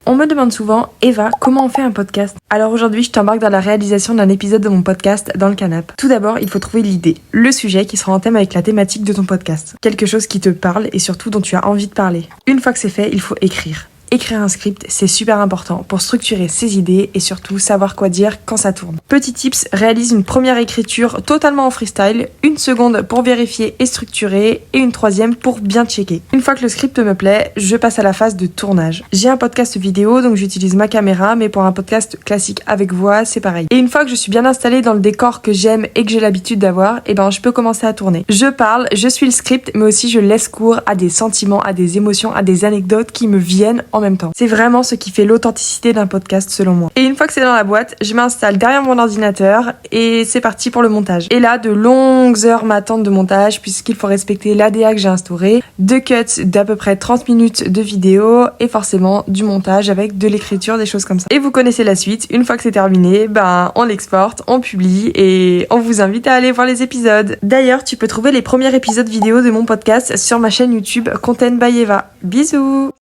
On me demande souvent, Eva, comment on fait un podcast? Alors aujourd'hui, je t'embarque dans la réalisation d'un épisode de mon podcast dans le canapé. Tout d'abord, il faut trouver l'idée, le sujet qui sera en thème avec la thématique de ton podcast. Quelque chose qui te parle et surtout dont tu as envie de parler. Une fois que c'est fait, il faut écrire. Écrire un script, c'est super important pour structurer ses idées et surtout savoir quoi dire quand ça tourne. Petit tips, réalise une première écriture totalement en freestyle, une seconde pour vérifier et structurer et une troisième pour bien checker. Une fois que le script me plaît, je passe à la phase de tournage. J'ai un podcast vidéo donc j'utilise ma caméra, mais pour un podcast classique avec voix, c'est pareil. Et une fois que je suis bien installée dans le décor que j'aime et que j'ai l'habitude d'avoir, je peux commencer à tourner. Je parle, je suis le script, mais aussi je laisse cours à des sentiments, à des émotions, à des anecdotes qui me viennent en même temps. C'est vraiment ce qui fait l'authenticité d'un podcast selon moi. Et une fois que c'est dans la boîte, je m'installe derrière mon ordinateur et c'est parti pour le montage. Et là, de longues heures m'attendent de montage puisqu'il faut respecter l'ADA que j'ai instauré, 2 cuts d'à peu près 30 minutes de vidéo et forcément du montage avec de l'écriture, des choses comme ça. Et vous connaissez la suite, une fois que c'est terminé, on l'exporte, on publie et on vous invite à aller voir les épisodes. D'ailleurs, tu peux trouver les premiers épisodes vidéo de mon podcast sur ma chaîne YouTube Content by Eva. Bisous!